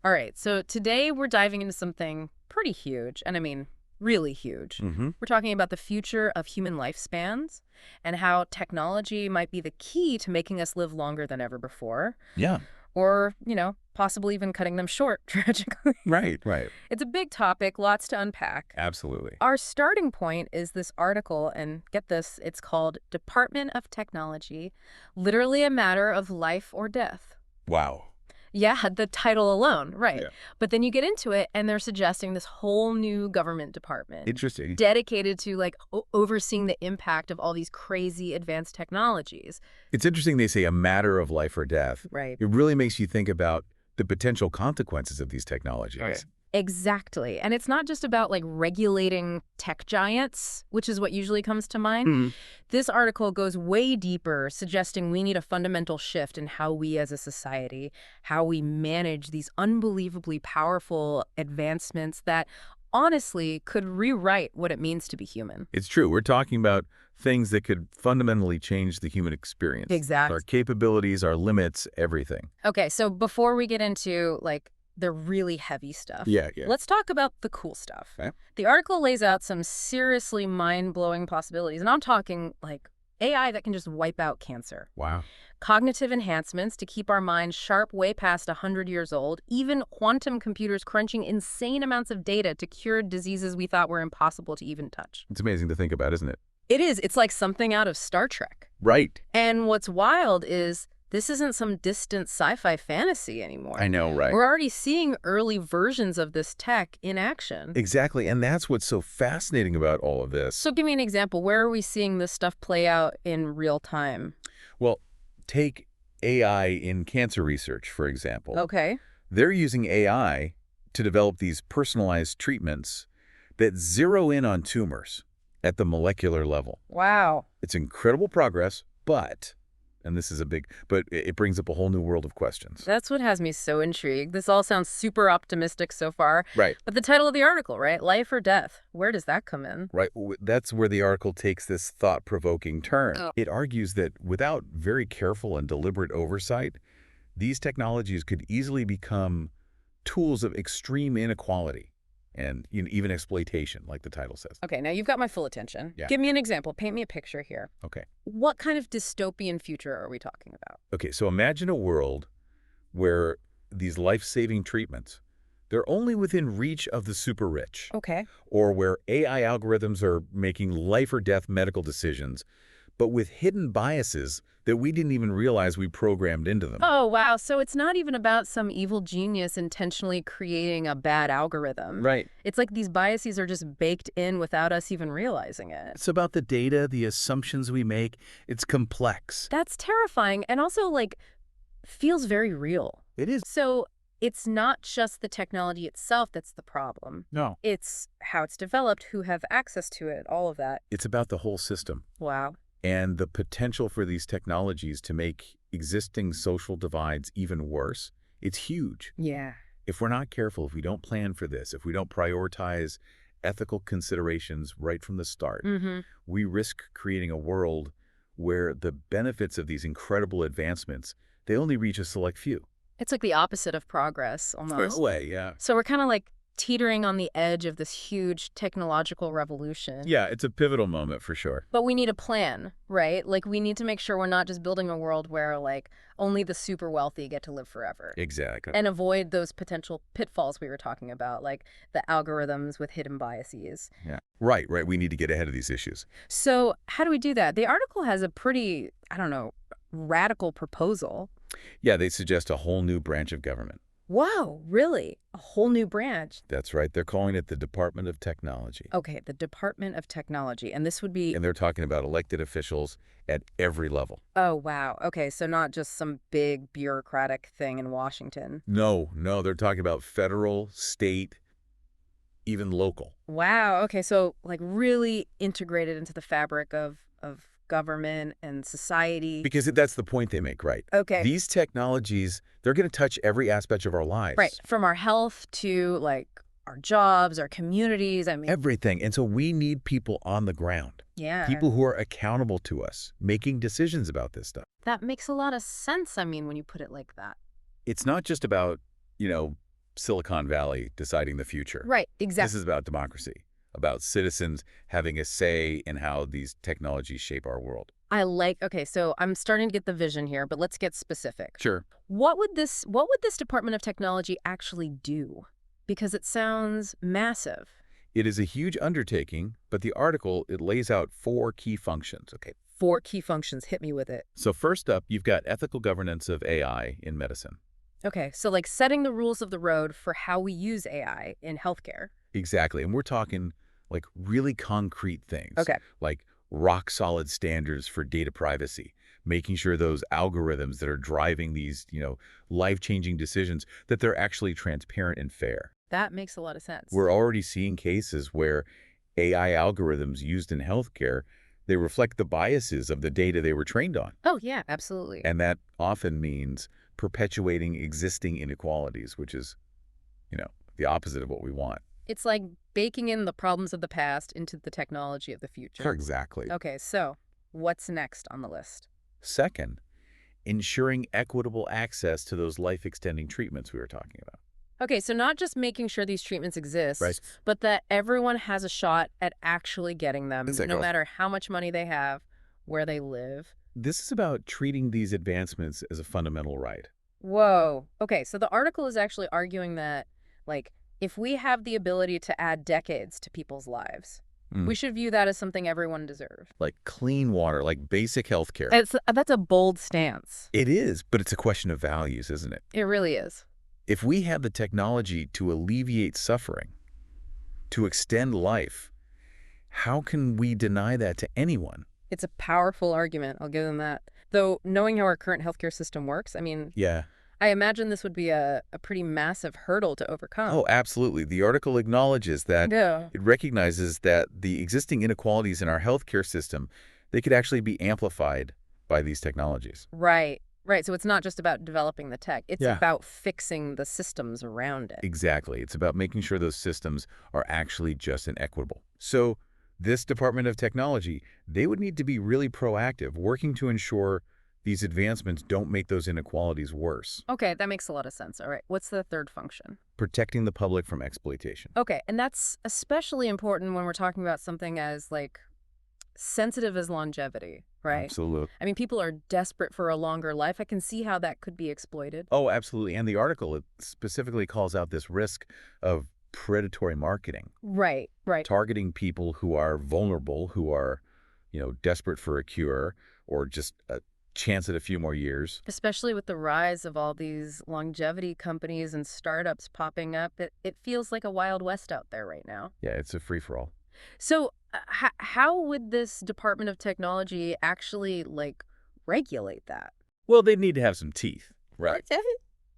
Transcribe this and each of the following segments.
All right, so today we're diving into something pretty huge, and I mean really huge. We're talking about the future of human lifespans and how technology might be the key to making us live longer than ever before, Yeah. or, possibly even cutting them short, tragically. Right. It's a big topic, lots to unpack. Absolutely. Our starting point is this article, and get this, it's called Department of Technology, literally a matter of life or death. Wow. Yeah, the title alone, right. Yeah. But then you get into it, and they're suggesting this whole new government department Interesting. dedicated to, like, overseeing the impact of all these crazy advanced technologies. It's interesting they say a matter of life or death. Right. It really makes you think about the potential consequences of these technologies. Right. Exactly. And it's not just about, like, regulating tech giants, which is what usually comes to mind. This article goes way deeper, suggesting we need a fundamental shift in how we as a society, how we manage these unbelievably powerful advancements that honestly could rewrite what it means to be human. It's true. We're talking about things that could fundamentally change the human experience. Exactly. Our capabilities, our limits, everything. Okay, so before we get into, like, the really heavy stuff. Yeah. Let's talk about the cool stuff. Okay. The article lays out some seriously mind-blowing possibilities, and I'm talking, like, AI that can just wipe out cancer. Wow. Cognitive enhancements to keep our minds sharp way past 100 years old, even quantum computers crunching insane amounts of data to cure diseases we thought were impossible to even touch. It's amazing to think about, isn't it? It is. It's like something out of Star Trek. Right. And what's wild is this isn't some distant sci-fi fantasy anymore. I know, right? We're already seeing early versions of this tech in action. Exactly. And that's what's so fascinating about all of this. So give me an example. Where are we seeing this stuff play out in real time? Well, take AI in cancer research, for example. Okay. They're using AI to develop these personalized treatments that zero in on tumors at the molecular level. Wow. It's incredible progress, but, and this is a big, but it brings up a whole new world of questions. That's what has me so intrigued. This all sounds super optimistic so far. Right. But the title of the article, right? Life or death. Where does that come in? Right. That's where the article takes this thought-provoking turn. Oh. It argues that without very careful and deliberate oversight, these technologies could easily become tools of extreme inequality and even exploitation, like the title says. Okay, now you've got my full attention. Yeah. Give me an example. Paint me a picture here. Okay. What kind of dystopian future are we talking about? Okay, so imagine a world where these life-saving treatments, they're only within reach of the super rich. Okay. Or where AI algorithms are making life or death medical decisions, but with hidden biases that we didn't even realize we programmed into them. Oh, wow. So it's not even about some evil genius intentionally creating a bad algorithm. Right. It's like these biases are just baked in without us even realizing it. It's about the data, the assumptions we make. It's complex. That's terrifying and also, like, feels very real. It is. So it's not just the technology itself that's the problem. No. It's how it's developed, who have access to it, all of that. It's about the whole system. Wow. And the potential for these technologies to make existing social divides even worse, it's huge. Yeah. If we're not careful, if we don't plan for this, if we don't prioritize ethical considerations right from the start, we risk creating a world where the benefits of these incredible advancements, they only reach a select few. It's like the opposite of progress, almost. In a way, yeah. So we're kind of like teetering on the edge of this huge technological revolution. Yeah, it's a pivotal moment for sure. But we need a plan, right? Like, we need to make sure we're not just building a world where, like, only the super wealthy get to live forever. Exactly. And avoid those potential pitfalls we were talking about, like the algorithms with hidden biases. Yeah. Right. We need to get ahead of these issues. So how do we do that? The article has a pretty, I don't know, radical proposal. Yeah, they suggest a whole new branch of government. Wow, really? A whole new branch? That's right. They're calling it the Department of Technology. Okay, the Department of Technology. And this would be... And they're talking about elected officials at every level. Oh, wow. Okay, so not just some big bureaucratic thing in Washington. No, they're talking about federal, state, even local. Wow, okay, so like really integrated into the fabric of government and society. Because that's the point they make, right? Okay. These technologies, they're going to touch every aspect of our lives. Right, from our health to like our jobs, our communities, I mean... Everything. And so we need people on the ground. Yeah. People who are accountable to us, making decisions about this stuff. That makes a lot of sense, I mean, when you put it like that. It's not just about, Silicon Valley deciding the future. Right, This exactly. is about democracy, about citizens having a say in how these technologies shape our world. Okay, so I'm starting to get the vision here, but let's get specific. Sure. What would this Department of Technology actually do? Because it sounds massive. It is a huge undertaking, but the article, it lays out 4 key functions. Okay. 4 key functions, hit me with it. So first up, you've got ethical governance of AI in medicine. Okay, so like setting the rules of the road for how we use AI in healthcare. Exactly. And we're talking like really concrete things, Okay. like rock solid standards for data privacy, making sure those algorithms that are driving these, life-changing decisions, that they're actually transparent and fair. That makes a lot of sense. We're already seeing cases where AI algorithms used in healthcare, they reflect the biases of the data they were trained on. Oh, yeah, absolutely. And that often means perpetuating existing inequalities, which is, the opposite of what we want. It's like baking in the problems of the past into the technology of the future. Exactly. Okay, so what's next on the list? Second, ensuring equitable access to those life-extending treatments we were talking about. Okay, so not just making sure these treatments exist, Right. but that everyone has a shot at actually getting them, Exactly. no matter how much money they have, where they live. This is about treating these advancements as a fundamental right. Whoa. Okay, so the article is actually arguing that, like, if we have the ability to add decades to people's lives, we should view that as something everyone deserves. Like clean water, like basic health care. That's a bold stance. It is, but it's a question of values, isn't it? It really is. If we have the technology to alleviate suffering, to extend life, how can we deny that to anyone? It's a powerful argument, I'll give them that. Though, knowing how our current healthcare system works, I mean, Yeah. I imagine this would be a pretty massive hurdle to overcome. Oh, absolutely. The article acknowledges that. Yeah. It recognizes that the existing inequalities in our healthcare system, they could actually be amplified by these technologies. Right. Right. So it's not just about developing the tech. It's Yeah. about fixing the systems around it. Exactly. It's about making sure those systems are actually just and equitable. So this Department of Technology, they would need to be really proactive, working to ensure these advancements don't make those inequalities worse. Okay, that makes a lot of sense. All right. What's the third function? Protecting the public from exploitation. Okay, and that's especially important when we're talking about something as, like, sensitive as longevity, right? Absolutely. I mean, people are desperate for a longer life. I can see how that could be exploited. Oh, absolutely. And the article, it specifically calls out this risk of predatory marketing, Right, right. targeting people who are vulnerable, who are, desperate for a cure or just a chance at a few more years. Especially with the rise of all these longevity companies and startups popping up, it feels like a Wild West out there right now. Yeah, it's a free-for-all. So how would this Department of Technology actually, like, regulate that? Well, they'd need to have some teeth. Right.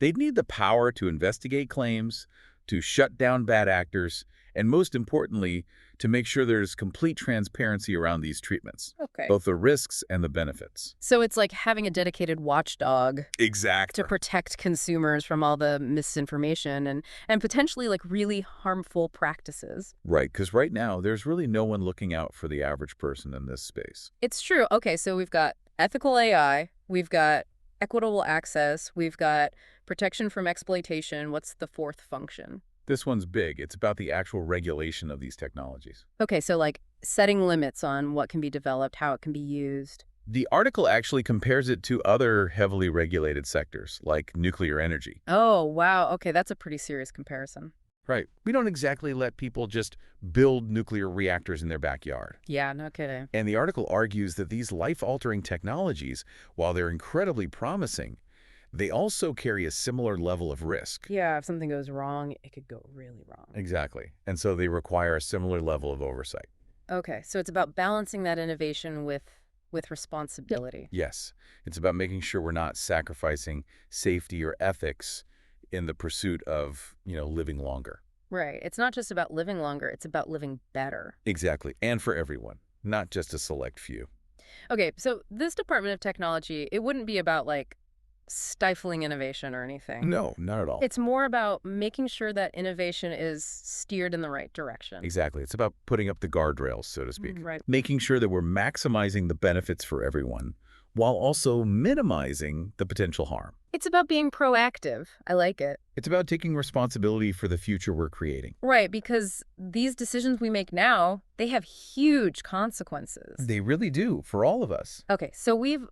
They'd need the power to investigate claims, to shut down bad actors, and most importantly, to make sure there's complete transparency around these treatments, Okay. both the risks and the benefits. So it's like having a dedicated watchdog Exactly. to protect consumers from all the misinformation and potentially, like, really harmful practices. Right, because right now, there's really no one looking out for the average person in this space. It's true. Okay, so we've got ethical AI, we've got equitable access, we've got protection from exploitation. What's the fourth function? This one's big. It's about the actual regulation of these technologies. Okay, so like setting limits on what can be developed, how it can be used. The article actually compares it to other heavily regulated sectors, like nuclear energy. Oh, wow. Okay, that's a pretty serious comparison. Right. We don't exactly let people just build nuclear reactors in their backyard. Yeah, no kidding. And the article argues that these life-altering technologies, while they're incredibly promising, they also carry a similar level of risk. Yeah, if something goes wrong, it could go really wrong. Exactly. And so they require a similar level of oversight. Okay, so it's about balancing that innovation with responsibility. Yes. It's about making sure we're not sacrificing safety or ethics in the pursuit of, living longer. Right. It's not just about living longer, it's about living better. Exactly. And for everyone, not just a select few. Okay, so this Department of Technology, it wouldn't be about, like, stifling innovation or anything. No, not at all. It's more about making sure that innovation is steered in the right direction. Exactly. It's about putting up the guardrails, so to speak. Right. Making sure that we're maximizing the benefits for everyone while also minimizing the potential harm. It's about being proactive. I like it. It's about taking responsibility for the future we're creating. Right, because these decisions we make now, they have huge consequences. They really do, for all of us. Okay, so we've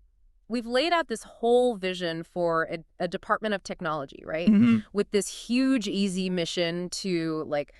laid out this whole vision for a Department of Technology, right? With this huge, easy mission to, like,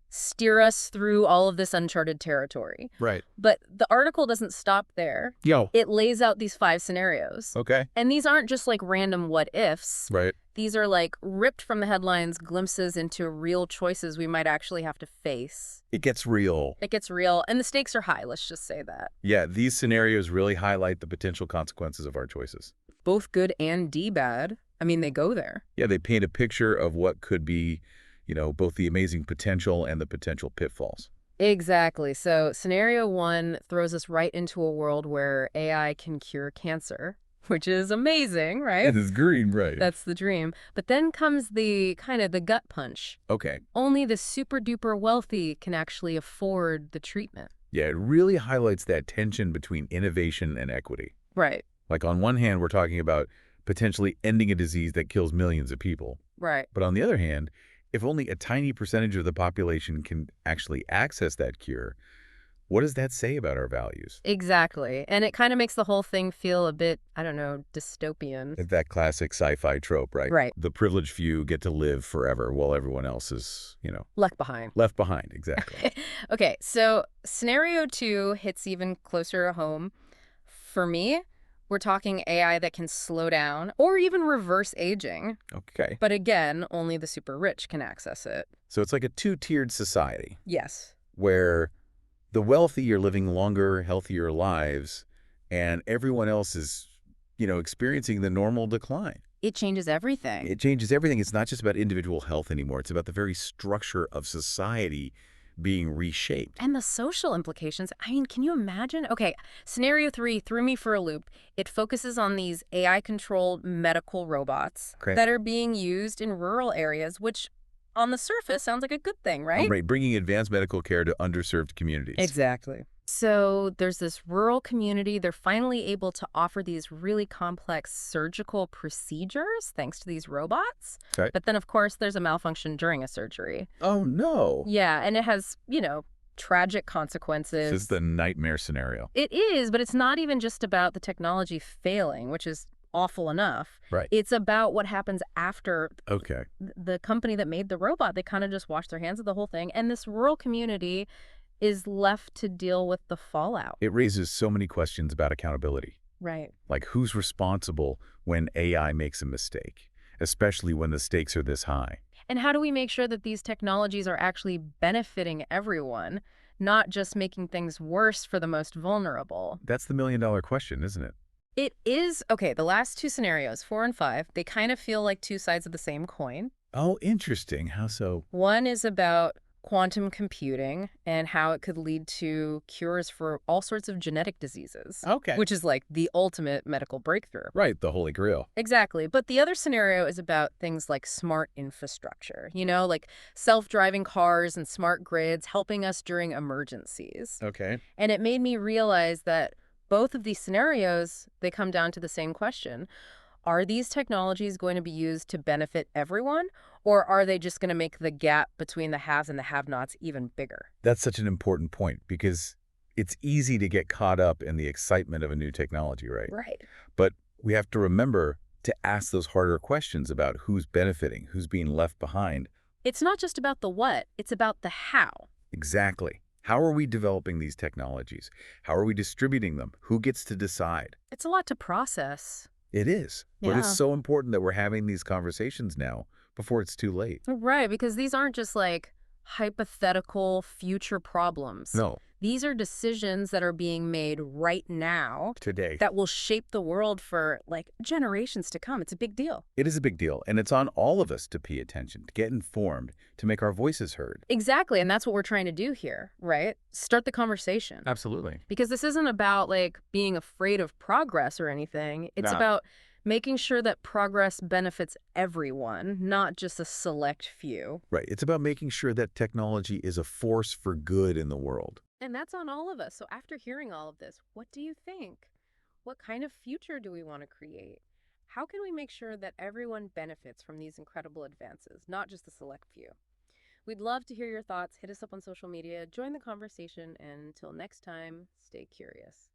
steer us through all of this uncharted territory. Right. But the article doesn't stop there. Yo. It lays out these 5 scenarios. Okay. And these aren't just like random what ifs. Right. These are like ripped from the headlines glimpses into real choices we might actually have to face. It gets real. It gets real, and the stakes are high, let's just say that. Yeah, these scenarios really highlight the potential consequences of our choices. Both good and bad. I mean, they go there. Yeah, they paint a picture of what could be, both the amazing potential and the potential pitfalls. Exactly. So scenario 1 throws us right into a world where AI can cure cancer, which is amazing, right? It is green, right? That's the dream. But then comes the gut punch. Okay. Only the super duper wealthy can actually afford the treatment. Yeah, it really highlights that tension between innovation and equity. Right. Like on one hand, we're talking about potentially ending a disease that kills millions of people. Right. But on the other hand, if only a tiny percentage of the population can actually access that cure, what does that say about our values? Exactly. And it kind of makes the whole thing feel a bit, I don't know, dystopian. That classic sci-fi trope, right? Right. The privileged few get to live forever while everyone else is, Left behind. left behind, exactly. Okay, so scenario 2 hits even closer to home. For me, we're talking AI that can slow down or even reverse aging. Okay. But again, only the super rich can access it. So it's like a two-tiered society Yes. where the wealthy are living longer, healthier lives, and everyone else is, experiencing the normal decline. It changes everything. It changes everything. It's not just about individual health anymore. It's about the very structure of society being reshaped. And the social implications, I mean, can you imagine? Okay, scenario 3 threw me for a loop. It focuses on these AI-controlled medical robots that are being used in rural areas, which on the surface sounds like a good thing, right? Right, bringing advanced medical care to underserved communities. Exactly. So there's this rural community. They're finally able to offer these really complex surgical procedures thanks to these robots. Okay. But then, of course, there's a malfunction during a surgery. Oh, no. Yeah, and it has, tragic consequences. This is the nightmare scenario. It is, but it's not even just about the technology failing, which is awful enough. Right. It's about what happens after. Okay. The company that made the robot, they kind of just washed their hands of the whole thing. And this rural community is left to deal with the fallout. It raises so many questions about accountability. Right. Like, who's responsible when AI makes a mistake, especially when the stakes are this high? And how do we make sure that these technologies are actually benefiting everyone, not just making things worse for the most vulnerable? That's the million-dollar question, isn't it? It is. Okay, the last 2 scenarios, 4 and 5, they kind of feel like 2 sides of the same coin. Oh, interesting. How so? One is about quantum computing and how it could lead to cures for all sorts of genetic diseases. Okay. Which is like the ultimate medical breakthrough. Right, the Holy Grail. Exactly. But the other scenario is about things like smart infrastructure, like self-driving cars and smart grids helping us during emergencies. Okay. And it made me realize that both of these scenarios, they come down to the same question. Are these technologies going to be used to benefit everyone, or are they just going to make the gap between the haves and the have-nots even bigger? That's such an important point because it's easy to get caught up in the excitement of a new technology, right? Right. But we have to remember to ask those harder questions about who's benefiting, who's being left behind. It's not just about the what, it's about the how. Exactly. How are we developing these technologies? How are we distributing them? Who gets to decide? It's a lot to process. It is. But Yeah. it's so important that we're having these conversations now before it's too late. Right, because these aren't just like hypothetical future problems. No. These are decisions that are being made right now Today. that will shape the world for like generations to come. It's a big deal. It is a big deal. And it's on all of us to pay attention, to get informed, to make our voices heard. Exactly. And that's what we're trying to do here, right? Start the conversation. Absolutely. Because this isn't about like being afraid of progress or anything. It's No. about making sure that progress benefits everyone, not just a select few. Right. It's about making sure that technology is a force for good in the world. And that's on all of us. So after hearing all of this, what do you think? What kind of future do we want to create? How can we make sure that everyone benefits from these incredible advances, not just the select few? We'd love to hear your thoughts. Hit us up on social media, join the conversation, and until next time, stay curious.